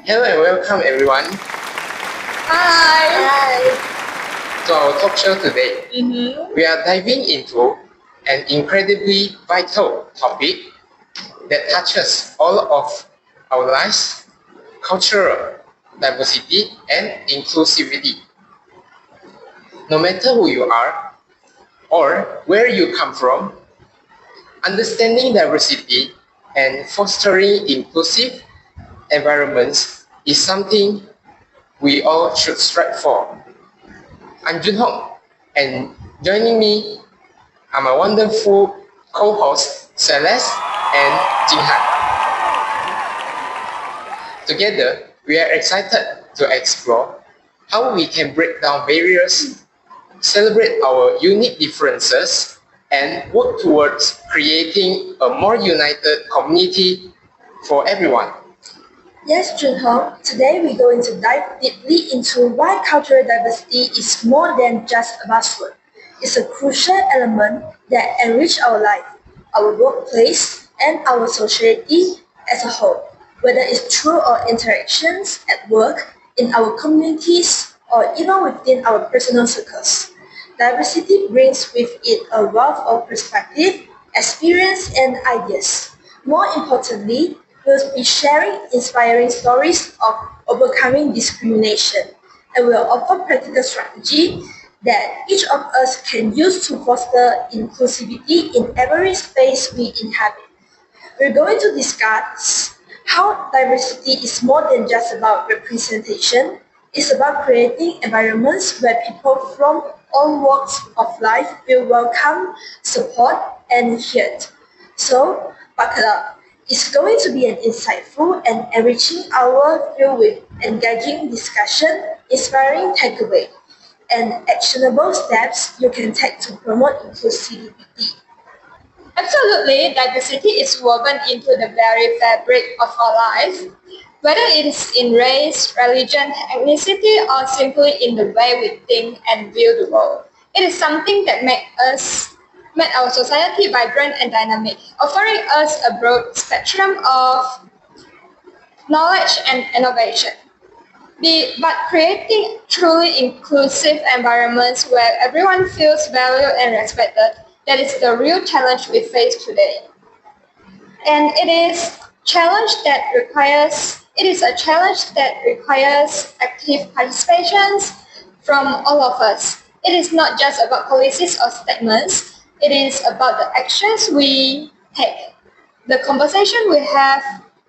Hello and welcome everyone Hi. to our talk show today. We are diving into an incredibly vital topic that touches all of our lives: cultural diversity and inclusivity. No matter who you are or where you come from, understanding diversity and fostering inclusive environments is something we all should strive for. I'm Junhong, and joining me are my wonderful co-hosts Celeste and Jinghan. Together, we are excited to explore how we can break down barriers, celebrate our unique differences, and work towards creating a more united community for everyone. Yes, Junho. Today we're going to dive deeply into why cultural diversity is more than just a buzzword. It's a crucial element that enriches our life, our workplace, and our society as a whole. Whether it's through our interactions at work, in our communities, or even within our personal circles. Diversity brings with it a wealth of perspective, experience, and ideas. More importantly, we'll be sharing inspiring stories of overcoming discrimination, and we'll offer practical strategy that each of us can use to foster inclusivity in every space we inhabit. We're going to discuss how diversity is more than just about representation. It's about creating environments where people from all walks of life feel welcome, support, and heard. So, buckle up. It's going to be an insightful and enriching hour filled with engaging discussion, inspiring takeaway, and actionable steps you can take to promote inclusivity. Absolutely, diversity is woven into the very fabric of our life, whether it is in race, religion, ethnicity, or simply in the way we think and view the world. It is something that make our society vibrant and dynamic, offering us a broad spectrum of knowledge and innovation. But creating truly inclusive environments where everyone feels valued and respected, that is the real challenge we face today. And it is a challenge that requires active participations from all of us. It is not just about policies or statements, it is about the actions we take, the conversation we have,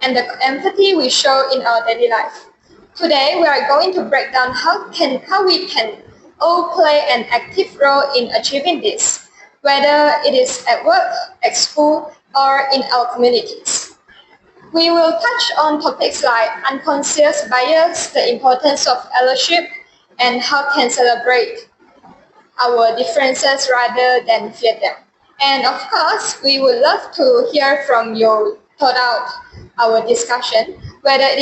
and the empathy we show in our daily life. Today, we are going to break down how we can all play an active role in achieving this, whether it is at work, at school, or in our communities. We will touch on topics like unconscious bias, the importance of allyship, and how can celebrate our differences rather than fear them. And of course, we would love to hear from you throughout our discussion, whether it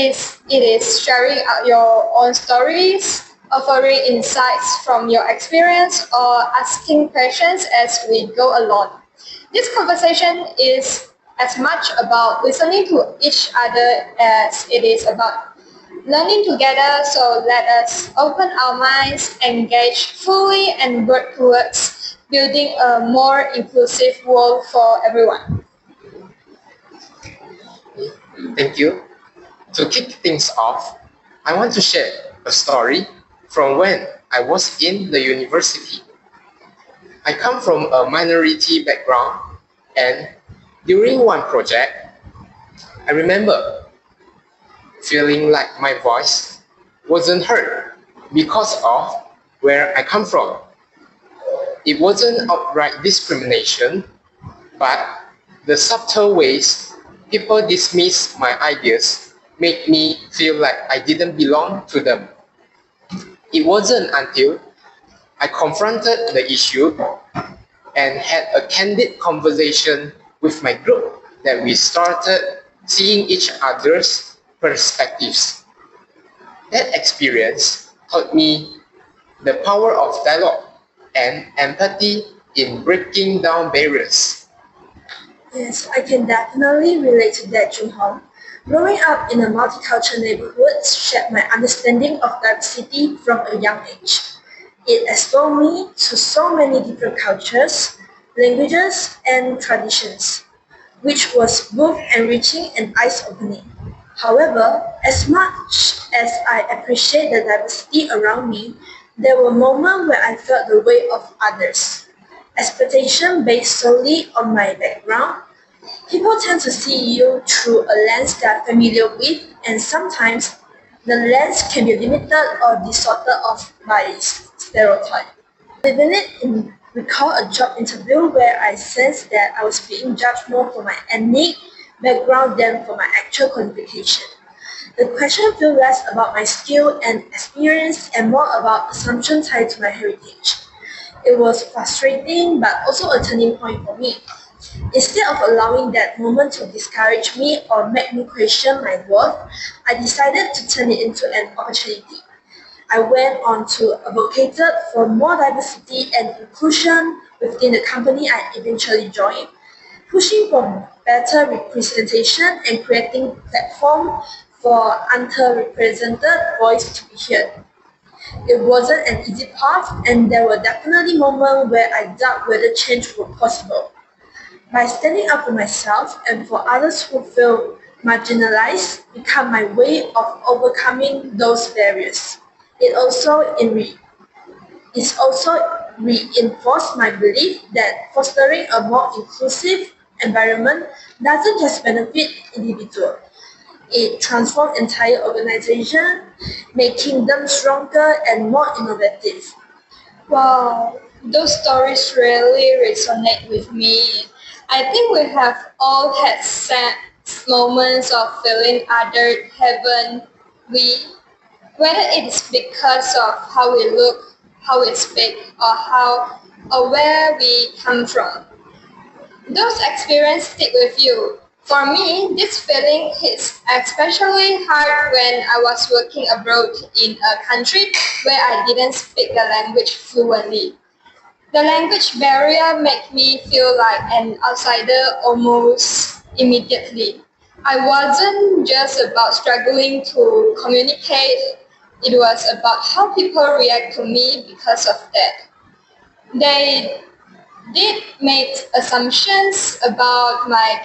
is sharing out your own stories, offering insights from your experience, or asking questions as we go along. This conversation is as much about listening to each other as it is about learning together, so let us open our minds, engage fully, and work towards building a more inclusive world for everyone. Thank you. To kick things off, I want to share a story from when I was in the university. I come from a minority background, and during one project, I remember feeling like my voice wasn't heard because of where I come from. It wasn't outright discrimination, but the subtle ways people dismiss my ideas made me feel like I didn't belong to them. It wasn't until I confronted the issue and had a candid conversation with my group that we started seeing each other's perspectives. That experience taught me the power of dialogue and empathy in breaking down barriers. Yes, I can definitely relate to that, Junhong. Growing up in a multicultural neighborhood shaped my understanding of diversity from a young age. It exposed me to so many different cultures, languages, and traditions, which was both enriching and eye-opening. However, as much as I appreciate the diversity around me, there were moments where I felt the weight of others. Expectation based solely on my background. People tend to see you through a lens they are familiar with, and sometimes the lens can be limited or distorted of by stereotype. Vividly recall a job interview where I sensed that I was being judged more for my ethnic background than for my actual qualification. The question felt less about my skill and experience and more about assumptions tied to my heritage. It was frustrating but also a turning point for me. Instead of allowing that moment to discourage me or make me question my worth, I decided to turn it into an opportunity. I went on to advocate for more diversity and inclusion within the company I eventually joined, pushing for better representation and creating platform for underrepresented voices to be heard. It wasn't an easy path, and there were definitely moments where I doubt whether change was possible. By standing up for myself and for others who feel marginalized become my way of overcoming those barriers. It also it's also reinforced my belief that fostering a more inclusive environment doesn't just benefit individuals. It transforms entire organizations, making them stronger and more innovative. Wow, those stories really resonate with me. I think we have all had sad moments of feeling othered, haven't we? Whether it is because of how we look, how we speak, or where we come from. Those experiences stick with you. For me, this feeling hits especially hard when I was working abroad in a country where I didn't speak the language fluently. The language barrier made me feel like an outsider almost immediately. I wasn't just about struggling to communicate, it was about how people react to me because of that. They did make assumptions about my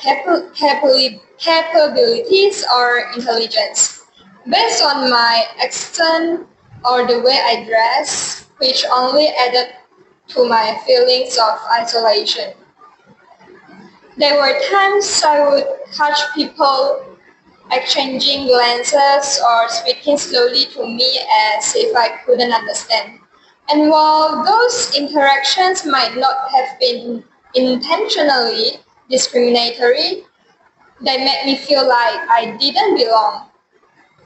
capabilities or intelligence based on my accent or the way I dress, which only added to my feelings of isolation. There were times I would catch people exchanging glances or speaking slowly to me as if I couldn't understand. And while those interactions might not have been intentionally discriminatory, they made me feel like I didn't belong.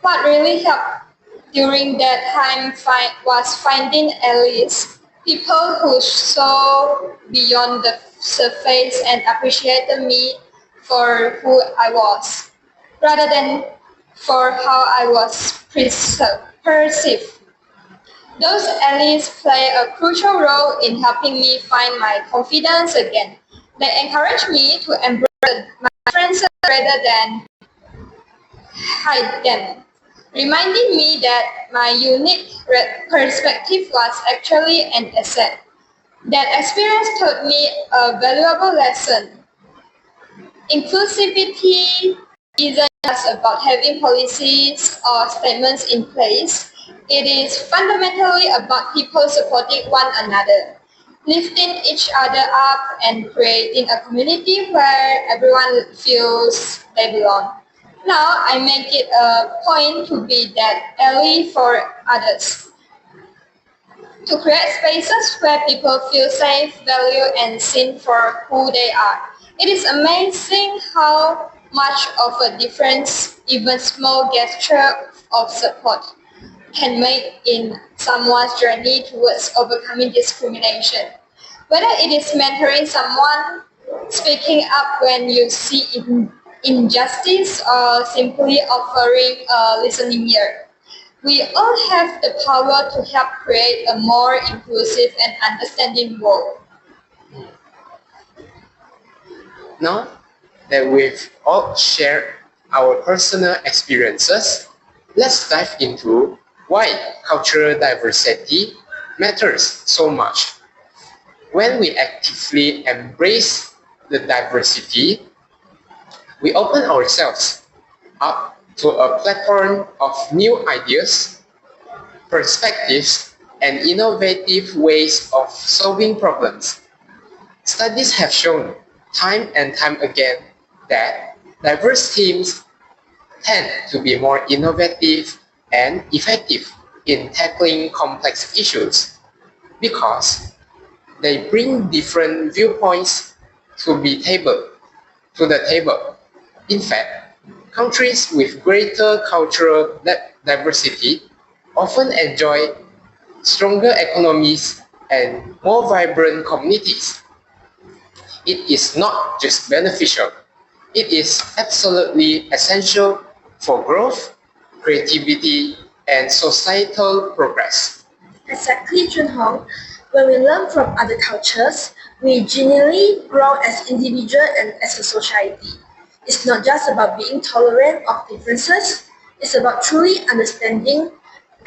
What really helped during that time was finding allies, people who saw beyond the surface and appreciated me for who I was, rather than for how I was perceived. Those allies play a crucial role in helping me find my confidence again. They encourage me to embrace my differences rather than hide them, reminding me that my unique perspective was actually an asset. That experience taught me a valuable lesson. Inclusivity isn't just about having policies or statements in place. It is fundamentally about people supporting one another, lifting each other up and creating a community where everyone feels they belong. Now I make it a point to be that ally for others, to create spaces where people feel safe, valued, and seen for who they are. It is amazing how much of a difference even small gesture of support can make in someone's journey towards overcoming discrimination. Whether it is mentoring someone, speaking up when you see injustice, or simply offering a listening ear. We all have the power to help create a more inclusive and understanding world. Now that we've all shared our personal experiences, let's dive into why cultural diversity matters so much. When we actively embrace the diversity, we open ourselves up to a platform of new ideas, perspectives, and innovative ways of solving problems. Studies have shown time and time again that diverse teams tend to be more innovative and effective in tackling complex issues because they bring different viewpoints to the table. In fact, countries with greater cultural diversity often enjoy stronger economies and more vibrant communities. It is not just beneficial, it is absolutely essential for growth, creativity, and societal progress. Exactly, Junhong. When we learn from other cultures, we genuinely grow as individuals and as a society. It's not just about being tolerant of differences, it's about truly understanding,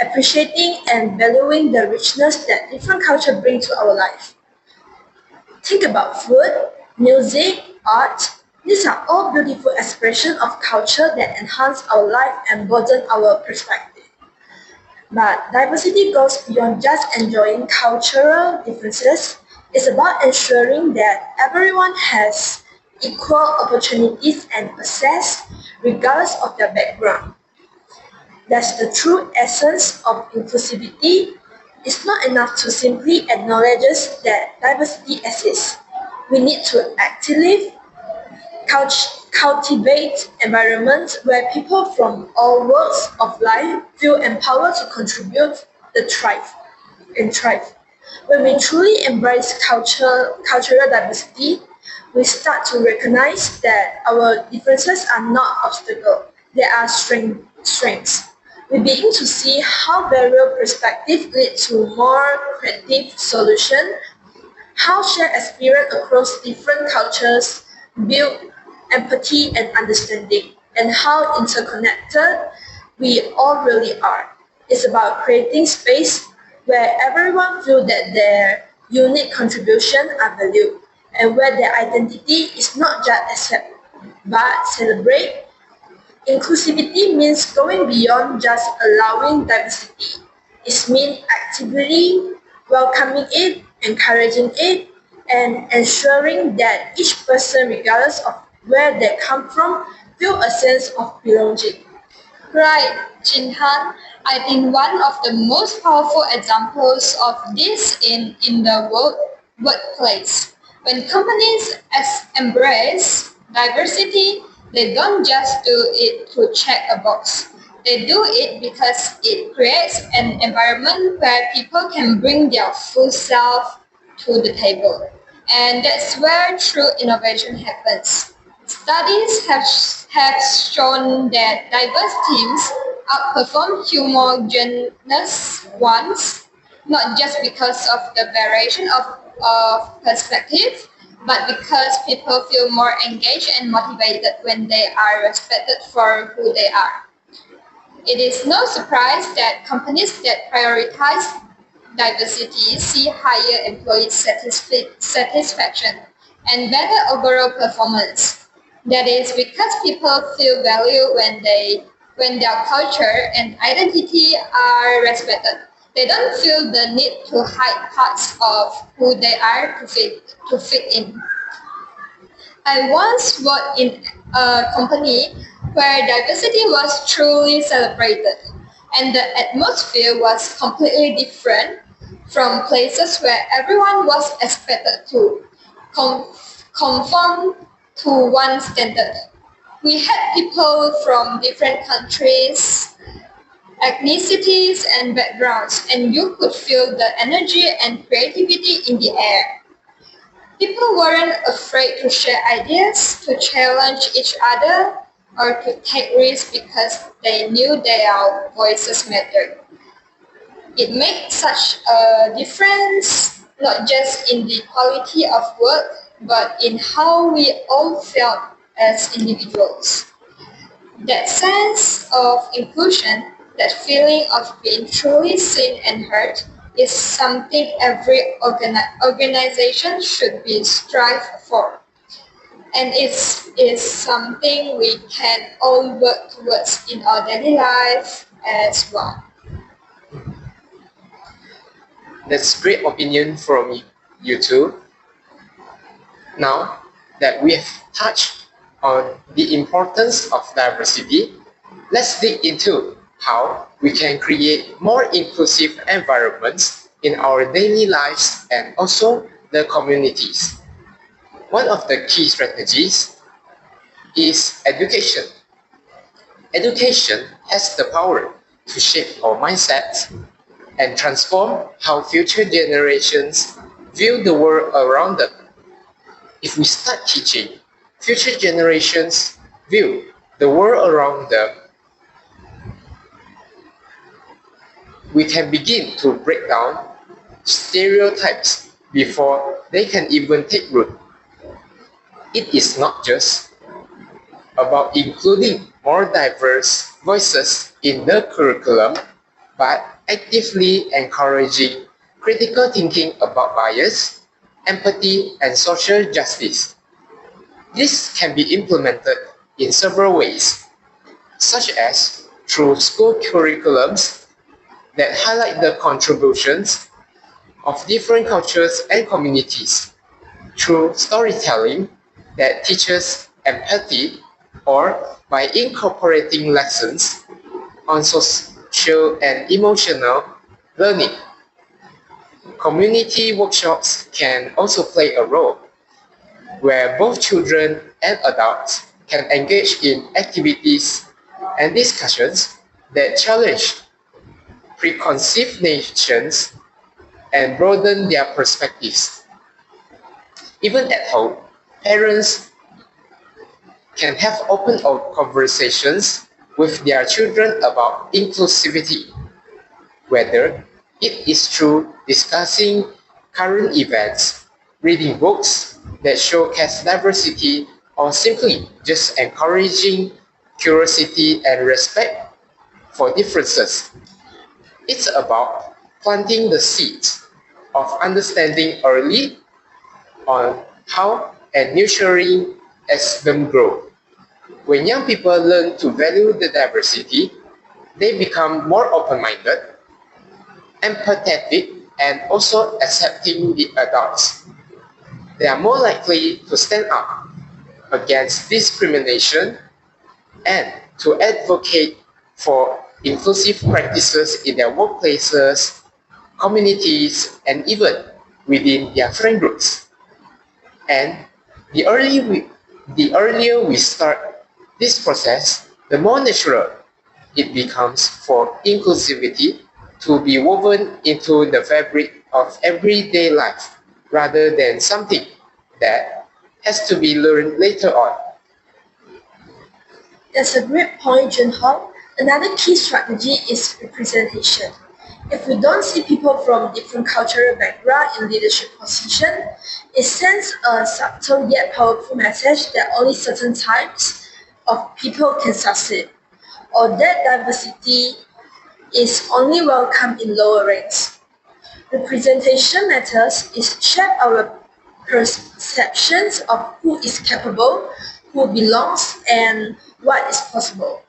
appreciating, and valuing the richness that different cultures bring to our life. Think about food, music, art. These are all beautiful expressions of culture that enhance our life and broaden our perspective. But diversity goes beyond just enjoying cultural differences. It's about ensuring that everyone has equal opportunities and access regardless of their background. That's the true essence of inclusivity. It's not enough to simply acknowledge that diversity exists. We need to actively cultivate environments where people from all walks of life feel empowered to contribute the thrive. When we truly embrace cultural diversity, we start to recognize that our differences are not obstacles, they are strengths. We begin to see how various perspectives lead to more creative solutions, how shared experience across different cultures build empathy and understanding, and how interconnected we all really are. It's about creating space where everyone feels that their unique contributions are valued and where their identity is not just accepted but celebrated. Inclusivity means going beyond just allowing diversity. It means actively welcoming it, encouraging it, and ensuring that each person, regardless of where they come from, feel a sense of belonging. Right, Jinhan. I think one of the most powerful examples of this in the workplace. When companies embrace diversity, they don't just do it to check a box. They do it because it creates an environment where people can bring their full self to the table. And that's where true innovation happens. Studies have shown that diverse teams outperform homogeneous ones, not just because of the variation of perspective, but because people feel more engaged and motivated when they are respected for who they are. It is no surprise that companies that prioritize diversity see higher employee satisfaction and better overall performance. That is because people feel valued when their culture and identity are respected. They don't feel the need to hide parts of who they are to fit in. I once worked in a company where diversity was truly celebrated, and the atmosphere was completely different from places where everyone was expected to conform to one standard. We had people from different countries, ethnicities, and backgrounds, and you could feel the energy and creativity in the air. People weren't afraid to share ideas, to challenge each other, or to take risks because they knew their voices mattered. It made such a difference, not just in the quality of work, but in how we all felt as individuals. That sense of inclusion, that feeling of being truly seen and heard, is something every organization should be strive for. And it's something we can all work towards in our daily life as well. That's great opinion from you two. Now that we have touched on the importance of diversity, let's dig into how we can create more inclusive environments in our daily lives and also the communities. One of the key strategies is education. Education has the power to shape our mindsets and transform how future generations view the world around them. If we start teaching future generations view the world around them, we can begin to break down stereotypes before they can even take root. It is not just about including more diverse voices in the curriculum, but actively encouraging critical thinking about bias, empathy, and social justice. This can be implemented in several ways, such as through school curriculums that highlight the contributions of different cultures and communities, through storytelling that teaches empathy, or by incorporating lessons on social and emotional learning. Community workshops can also play a role, where both children and adults can engage in activities and discussions that challenge preconceived notions and broaden their perspectives. Even at home, parents can have open conversations with their children about inclusivity, whether it is through discussing current events, reading books that showcase diversity, or simply just encouraging curiosity and respect for differences. It's about planting the seeds of understanding early on how and nurturing as them grow. When young people learn to value the diversity, they become more open-minded, empathetic, and also accepting the adults. They are more likely to stand up against discrimination and to advocate for inclusive practices in their workplaces, communities, and even within their friend groups. And the earlier we start this process, the more natural it becomes for inclusivity to be woven into the fabric of everyday life rather than something that has to be learned later on. That's a great point, Junhong. Another key strategy is representation. If we don't see people from different cultural background in leadership position, it sends a subtle yet powerful message that only certain types of people can succeed, or that diversity is only welcome in lower ranks. Representation matters is shape our perceptions of who is capable, who belongs, and what is possible.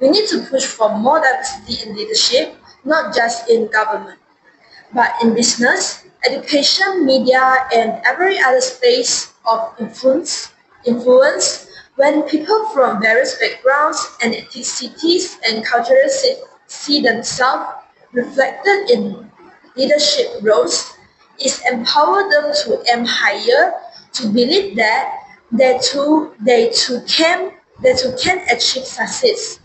We need to push for more diversity in leadership, not just in government, but in business, education, media, and every other space of influence, when people from various backgrounds and ethnicities and cultures see themselves reflected in leadership roles, it empowers them to aim higher, to believe that they too can achieve success.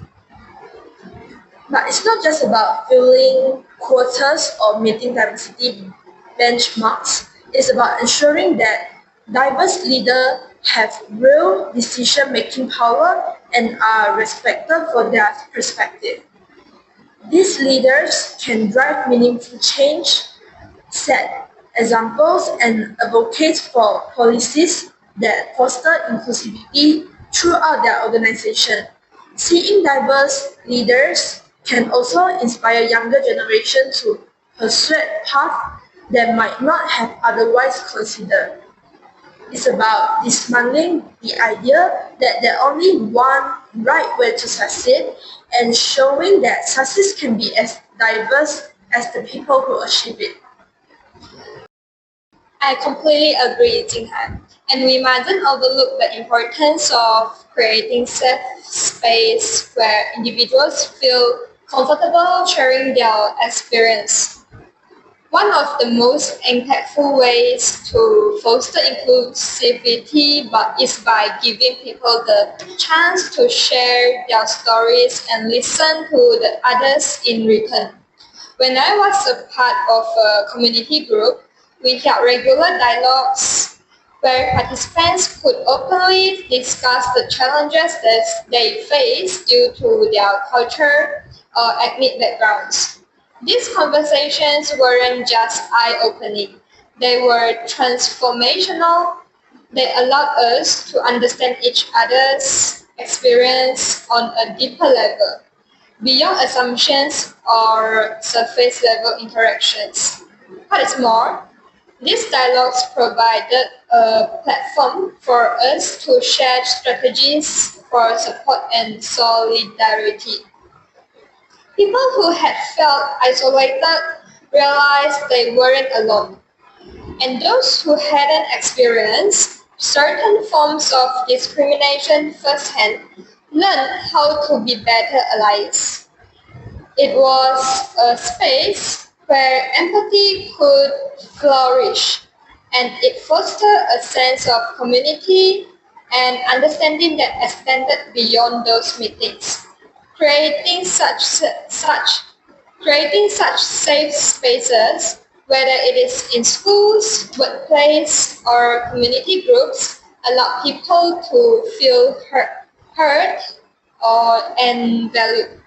But it's not just about filling quotas or meeting diversity benchmarks. It's about ensuring that diverse leaders have real decision-making power and are respected for their perspective. These leaders can drive meaningful change, set examples, and advocate for policies that foster inclusivity throughout their organization. Seeing diverse leaders can also inspire younger generation to pursue paths they might not have otherwise considered. It's about dismantling the idea that there's only one right way to succeed and showing that success can be as diverse as the people who achieve it. I completely agree, Jinghan. And we mustn't overlook the importance of creating safe space where individuals feel comfortable sharing their experience. One of the most impactful ways to foster inclusivity is by giving people the chance to share their stories and listen to the others in return. When I was a part of a community group, we held regular dialogues where participants could openly discuss the challenges that they face due to their culture or ethnic backgrounds. These conversations weren't just eye-opening, they were transformational. They allowed us to understand each other's experience on a deeper level, beyond assumptions or surface level interactions. What is more, these dialogues provided a platform for us to share strategies for support and solidarity. People who had felt isolated realized they weren't alone, and those who hadn't experienced certain forms of discrimination firsthand learned how to be better allies. It was a space where empathy could flourish, and it fostered a sense of community and understanding that extended beyond those meetings. Creating such safe spaces, whether it is in schools, workplace, or community groups, allow people to feel heard and valued.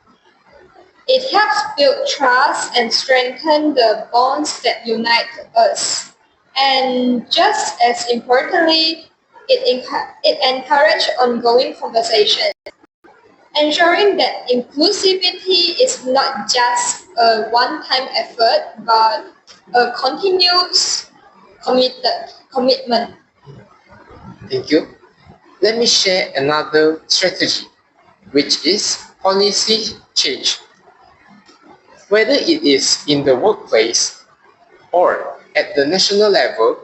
It helps build trust and strengthen the bonds that unite us. And just as importantly, it encourages ongoing conversation, ensuring that inclusivity is not just a one-time effort, but a continuous commitment. Thank you. Let me share another strategy, which is policy change. Whether it is in the workplace or at the national level,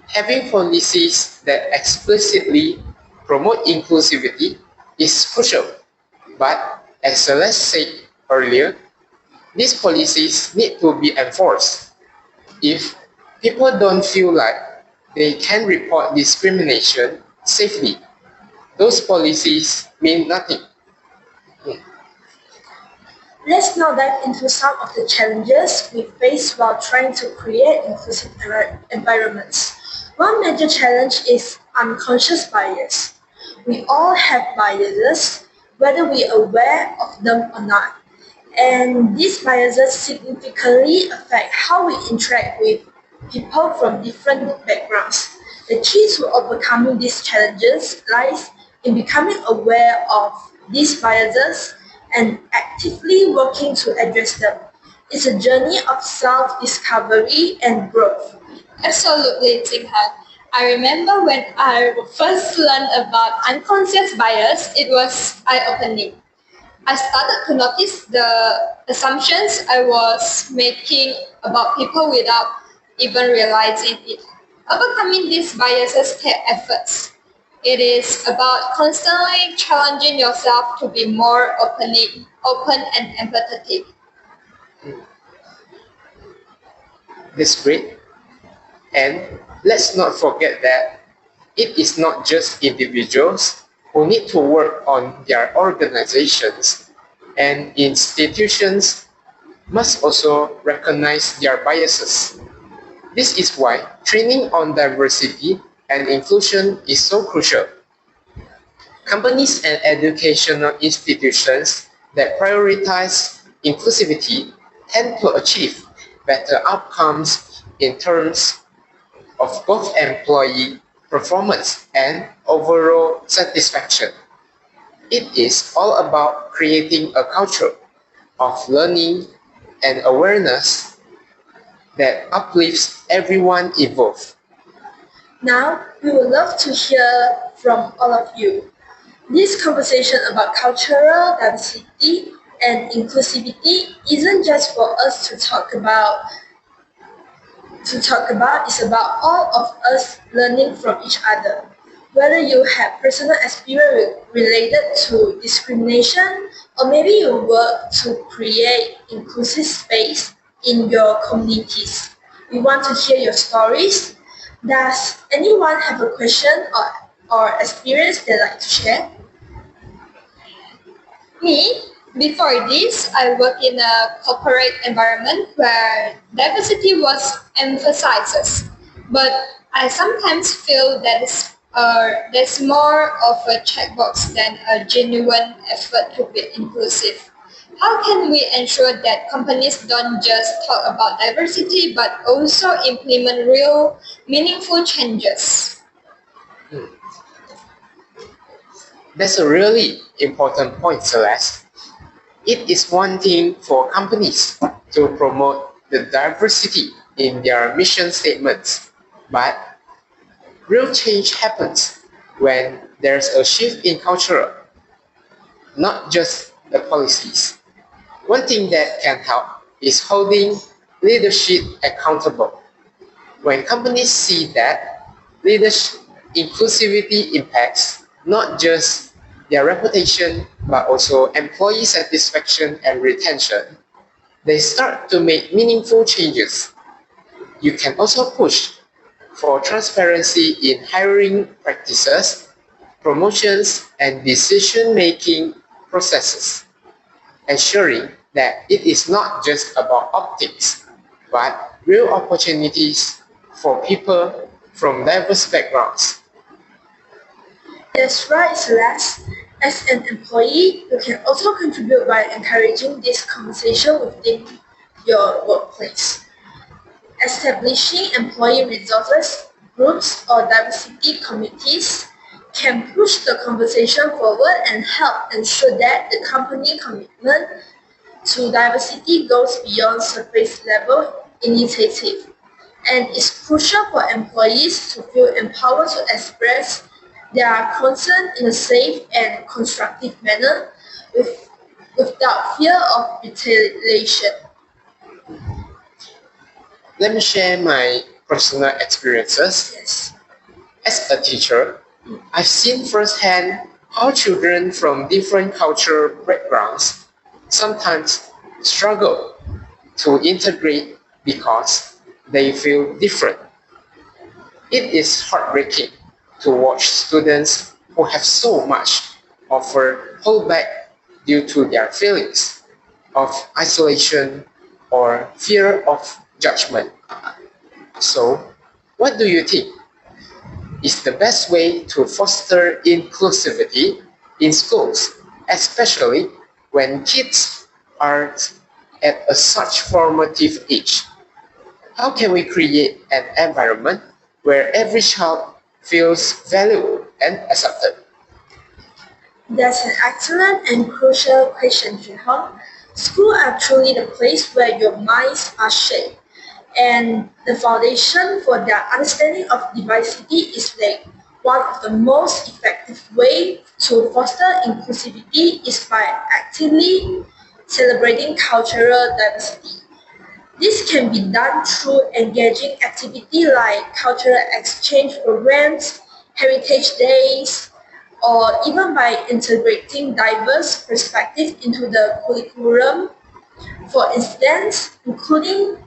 having policies that explicitly promote inclusivity is crucial. But as Celeste said earlier, these policies need to be enforced. If people don't feel like they can report discrimination safely, those policies mean nothing. Let's now dive into some of the challenges we face while trying to create inclusive environments. One major challenge is unconscious bias. We all have biases, whether we are aware of them or not. And these biases significantly affect how we interact with people from different backgrounds. The key to overcoming these challenges lies in becoming aware of these biases and actively working to address them. It's a journey of self-discovery and growth. Absolutely, Jinghan. I remember when I first learned about unconscious bias, it was eye-opening. I started to notice the assumptions I was making about people without even realizing it. Overcoming these biases takes efforts. It is about constantly challenging yourself to be more open and empathetic. That's great. And let's not forget that it is not just individuals who need to work on their organizations, and institutions must also recognize their biases. This is why training on diversity and inclusion is so crucial. Companies and educational institutions that prioritize inclusivity tend to achieve better outcomes in terms of both employee performance and overall satisfaction. It is all about creating a culture of learning and awareness that uplifts everyone involved. Now, we would love to hear from all of you. This conversation about cultural diversity and inclusivity isn't just for us to talk about, it's about all of us learning from each other. Whether you have personal experience related to discrimination or maybe you work to create inclusive space in your communities. We want to hear your stories. Does anyone have a question or experience they'd like to share? Me, before this, I work in a corporate environment where diversity was emphasized, but I sometimes feel that there's more of a checkbox than a genuine effort to be inclusive. How can we ensure that companies don't just talk about diversity but also implement real, meaningful changes? That's a really important point, Celeste. It is one thing for companies to promote the diversity in their mission statements, but real change happens when there's a shift in culture, not just the policies. One thing that can help is holding leadership accountable. When companies see that leadership inclusivity impacts not just their reputation but also employee satisfaction and retention, they start to make meaningful changes. You can also push for transparency in hiring practices, promotions, and decision-making processes, ensuring that it is not just about optics, but real opportunities for people from diverse backgrounds. That's right, Celeste. As an employee, you can also contribute by encouraging this conversation within your workplace. Establishing employee resources groups or diversity committees can push the conversation forward and help ensure that the company commitment to diversity goes beyond surface level initiative. And it's crucial for employees to feel empowered to express their concern in a safe and constructive manner with, without fear of retaliation. Let me share my personal experiences. Yes. As a teacher, I've seen firsthand how children from different cultural backgrounds sometimes struggle to integrate because they feel different. It is heartbreaking to watch students who have so much offer hold back due to their feelings of isolation or fear of judgment. So, what do you think is the best way to foster inclusivity in schools, especially when kids are at a such formative age? How can we create an environment where every child feels valued and accepted? That's an excellent and crucial question, Junhong. Schools are truly the place where your minds are shaped, and the foundation for their understanding of diversity is laid. One of the most effective ways to foster inclusivity is by actively celebrating cultural diversity. This can be done through engaging activities like cultural exchange programs, heritage days, or even by integrating diverse perspectives into the curriculum. For instance, including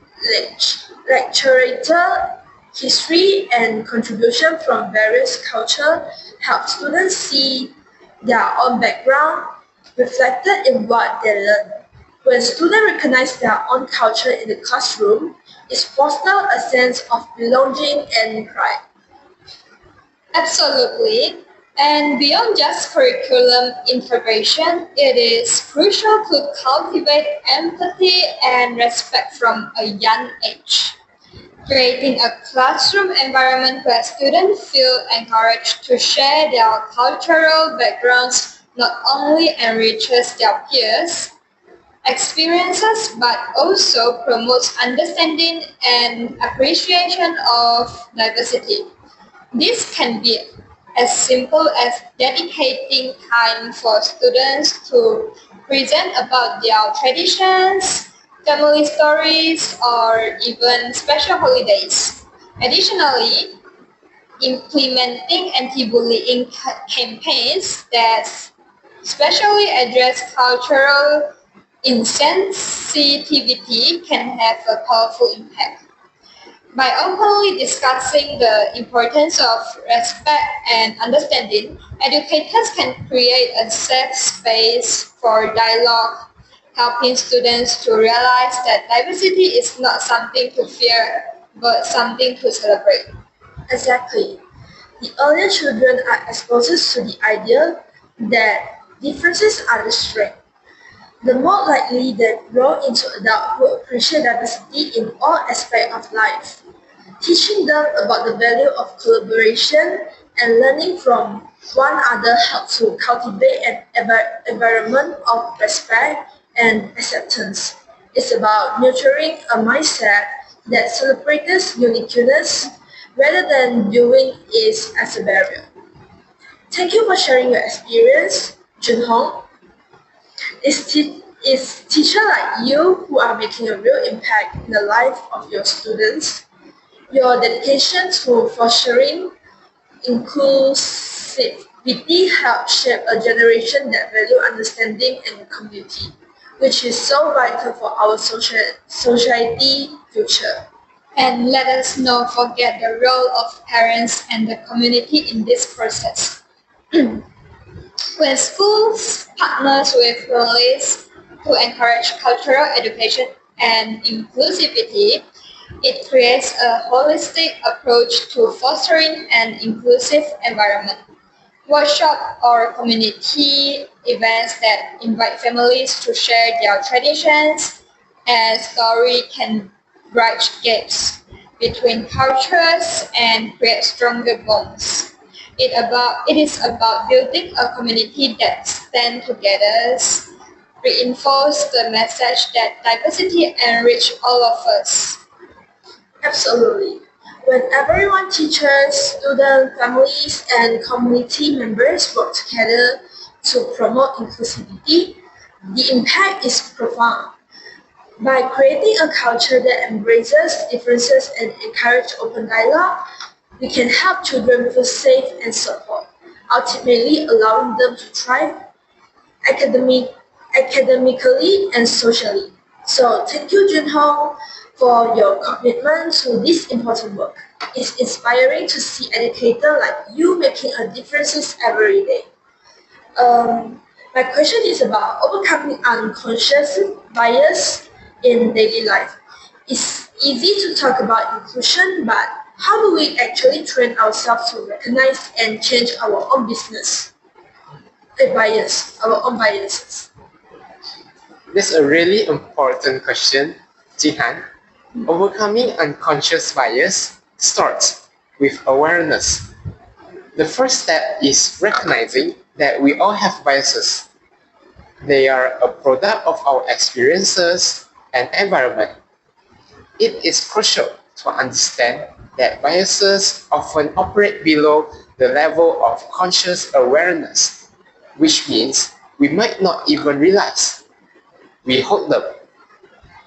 literature, history, and contribution from various cultures help students see their own background reflected in what they learn. When students recognize their own culture in the classroom, it fosters a sense of belonging and pride. Absolutely. And beyond just curriculum integration, it is crucial to cultivate empathy and respect from a young age. Creating a classroom environment where students feel encouraged to share their cultural backgrounds not only enriches their peers' experiences but also promotes understanding and appreciation of diversity. This can be as simple as dedicating time for students to present about their traditions, family stories, or even special holidays. Additionally, implementing anti-bullying campaigns that specially address cultural insensitivity can have a powerful impact. By openly discussing the importance of respect and understanding, educators can create a safe space for dialogue, helping students to realize that diversity is not something to fear, but something to celebrate. Exactly. The earlier children are exposed to the idea that differences are the strength. The more likely they grow into adults who appreciate diversity in all aspects of life. Teaching them about the value of collaboration and learning from one another helps to cultivate an environment of respect and acceptance. It's about nurturing a mindset that celebrates uniqueness rather than viewing it as a barrier. Thank you for sharing your experience, Junhong. It's teachers like you who are making a real impact in the life of your students. Your dedication to fostering inclusivity helps shape a generation that value understanding and community, which is so vital for our society future. And let us not forget the role of parents and the community in this process. When schools partners with families to encourage cultural education and inclusivity, it creates a holistic approach to fostering an inclusive environment. Workshop or community events that invite families to share their traditions and story can bridge gaps between cultures and create stronger bonds. It is about building a community that stands together, reinforce the message that diversity enrich all of us. Absolutely. When everyone, teachers, students, families, and community members work together to promote inclusivity, the impact is profound. By creating a culture that embraces differences and encourages open dialogue, we can help children feel safe and support, ultimately allowing them to thrive academic, academically and socially. So thank you, Junho, for your commitment to this important work. It's inspiring to see educators like you making a difference every day. My question is about overcoming unconscious bias in daily life. It's easy to talk about inclusion, but how do we actually train ourselves to recognize and change our own our own biases? That's a really important question, Jihan. Overcoming unconscious bias starts with awareness. The first step is recognizing that we all have biases. They are a product of our experiences and environment. It is crucial to understand that biases often operate below the level of conscious awareness, which means we might not even realize we hold them.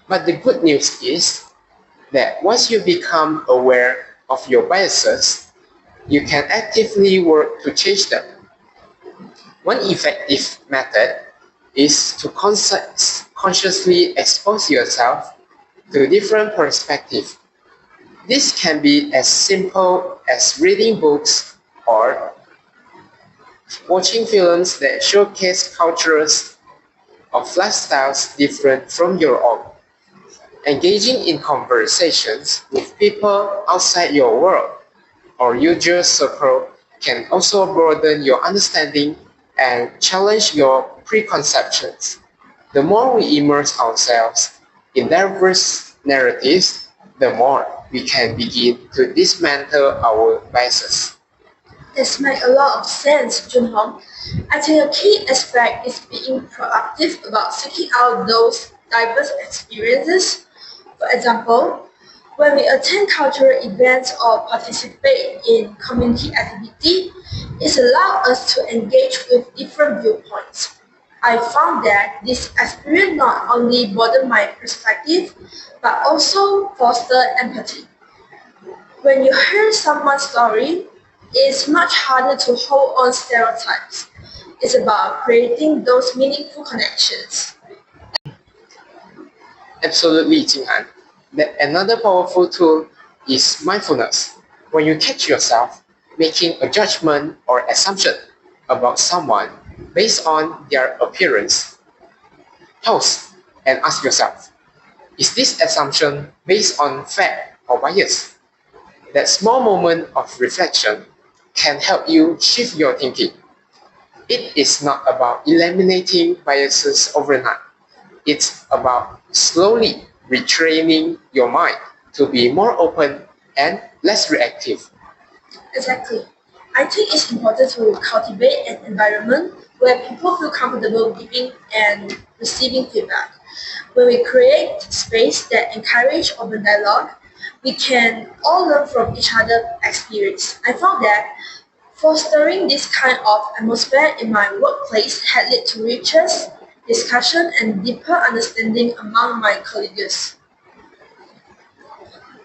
But the good news is that once you become aware of your biases, you can actively work to change them. One effective method is to consciously expose yourself to different perspectives. This can be as simple as reading books or watching films that showcase cultures of lifestyles different from your own. Engaging in conversations with people outside your world or usual circle can also broaden your understanding and challenge your preconceptions. The more we immerse ourselves in diverse narratives, the more we can begin to dismantle our biases. This makes a lot of sense, Junhong. I think a key aspect is being proactive about seeking out those diverse experiences. For example, when we attend cultural events or participate in community activity, it allows us to engage with different viewpoints. I found that this experience not only broadened my perspective, but also foster empathy. When you hear someone's story, it's much harder to hold on stereotypes. It's about creating those meaningful connections. Absolutely, Jinghan. Another powerful tool is mindfulness. When you catch yourself making a judgment or assumption about someone based on their appearance, pause and ask yourself, is this assumption based on fact or bias? That small moment of reflection can help you shift your thinking. It is not about eliminating biases overnight. It's about slowly retraining your mind to be more open and less reactive. Exactly. I think it's important to cultivate an environment where people feel comfortable giving and receiving feedback. When we create space that encourage open dialogue, we can all learn from each other's experience. I found that fostering this kind of atmosphere in my workplace had led to richer discussion and deeper understanding among my colleagues.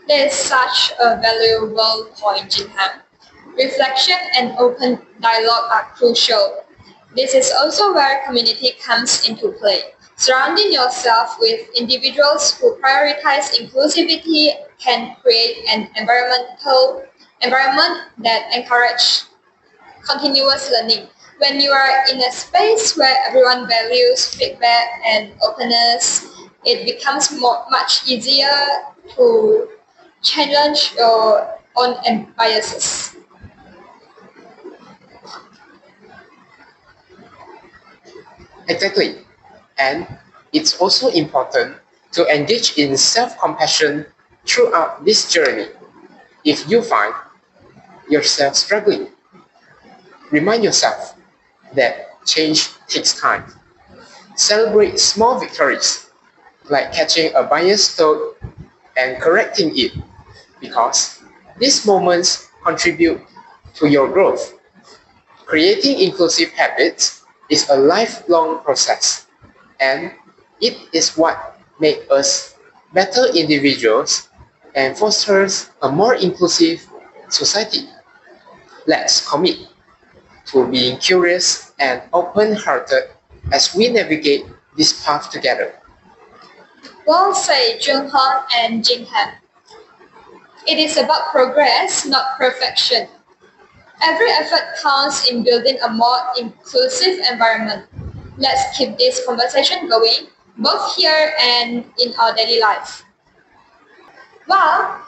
That is such a valuable point, Jinhan. Reflection and open dialogue are crucial. This is also where community comes into play. Surrounding yourself with individuals who prioritize inclusivity can create an environment that encourages continuous learning. When you are in a space where everyone values feedback and openness, it becomes much easier to challenge your own biases. Exactly. And it's also important to engage in self-compassion throughout this journey. If you find yourself struggling, remind yourself that change takes time. Celebrate small victories, like catching a biased thought and correcting it, because these moments contribute to your growth. Creating inclusive habits is a lifelong process, and it is what makes us better individuals and fosters a more inclusive society. Let's commit to being curious and open-hearted as we navigate this path together. Well said, Junhong and Jinghan. It is about progress, not perfection. Every effort counts in building a more inclusive environment. Let's keep this conversation going, both here and in our daily life. Wow,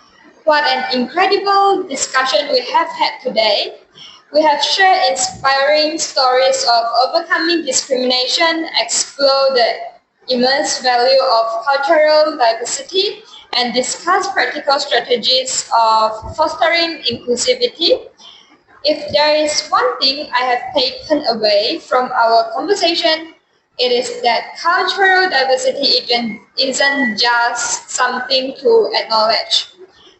what an incredible discussion we have had today. We have shared inspiring stories of overcoming discrimination, explore the immense value of cultural diversity, and discuss practical strategies of fostering inclusivity. If there is one thing I have taken away from our conversation, it is that cultural diversity isn't just something to acknowledge.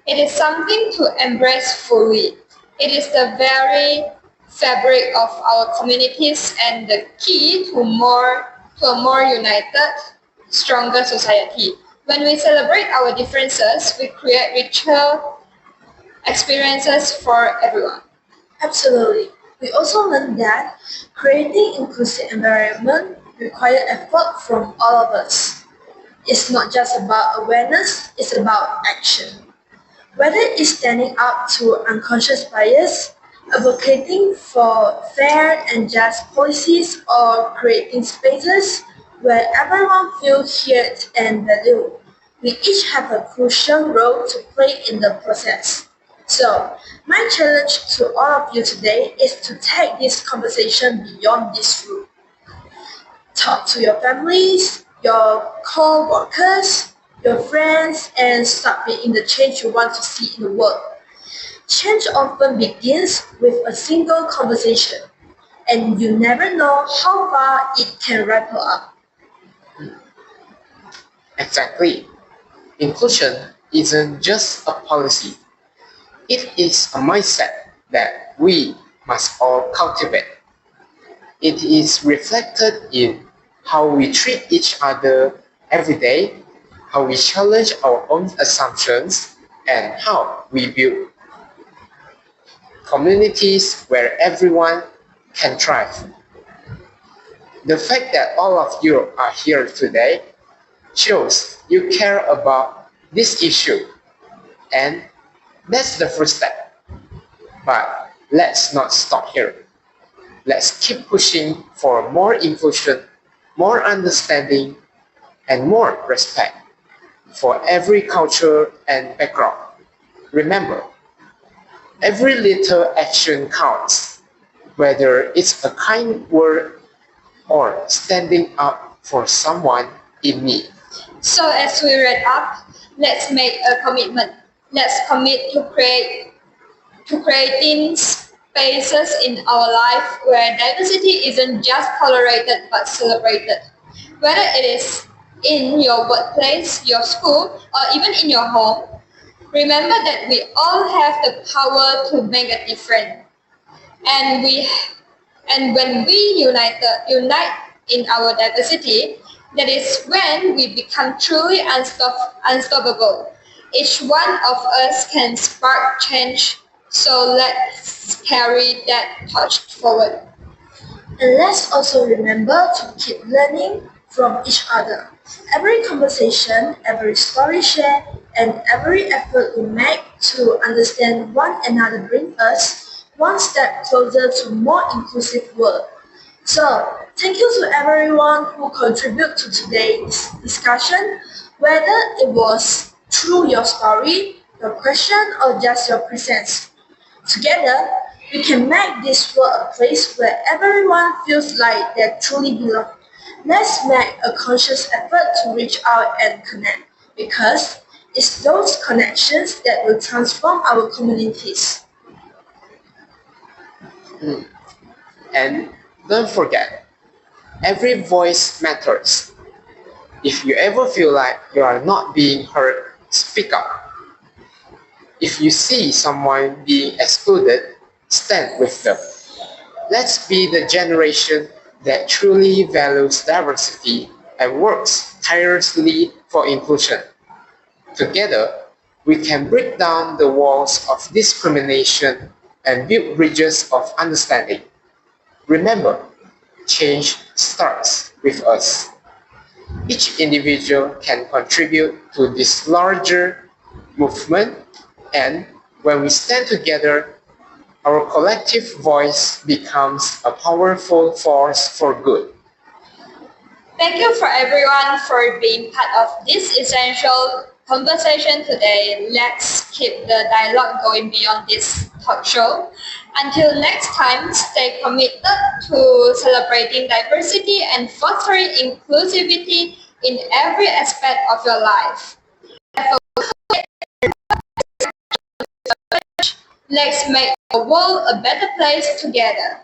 It is something to embrace fully. It is the very fabric of our communities and the key to a more united, stronger society. When we celebrate our differences, we create richer experiences for everyone. Absolutely. We also learned that creating inclusive environment requires effort from all of us. It's not just about awareness, it's about action. Whether it's standing up to unconscious bias, advocating for fair and just policies, or creating spaces where everyone feels heard and valued, we each have a crucial role to play in the process. So, my challenge to all of you today is to take this conversation beyond this room. Talk to your families, your co-workers, your friends, and start being the change you want to see in the world. Change often begins with a single conversation, and you never know how far it can ripple up. Exactly. Inclusion isn't just a policy, it is a mindset that we must all cultivate. It is reflected in how we treat each other every day, how we challenge our own assumptions, and how we build communities where everyone can thrive. The fact that all of you are here today shows you care about this issue, and that's the first step. But let's not stop here. Let's keep pushing for more inclusion, more understanding, and more respect for every culture and background. Remember, every little action counts, whether it's a kind word or standing up for someone in need. So as we wrap up, let's make a commitment. Let's commit to creating spaces in our life where diversity isn't just tolerated but celebrated. Whether it is in your workplace, your school, or even in your home, remember that we all have the power to make a difference. And when we unite in our diversity, that is when we become truly unstoppable. Each one of us can spark change, so let's carry that torch forward. And let's also remember to keep learning from each other. Every conversation, every story shared, and every effort we make to understand one another brings us one step closer to a more inclusive world. So, thank you to everyone who contributed to today's discussion, whether it was through your story, your question, or just your presence. Together, we can make this world a place where everyone feels like they truly belong. Let's make a conscious effort to reach out and connect, because it's those connections that will transform our communities. And don't forget, every voice matters. If you ever feel like you are not being heard, speak up. If you see someone being excluded, stand with them. Let's be the generation that truly values diversity and works tirelessly for inclusion. Together, we can break down the walls of discrimination and build bridges of understanding. Remember, change starts with us. Each individual can contribute to this larger movement, and when we stand together, our collective voice becomes a powerful force for good. Thank you for everyone for being part of this essential conversation today. Let's keep the dialogue going beyond this talk show. Until next time, stay committed to celebrating diversity and fostering inclusivity in every aspect of your life. Let's make the world a better place together.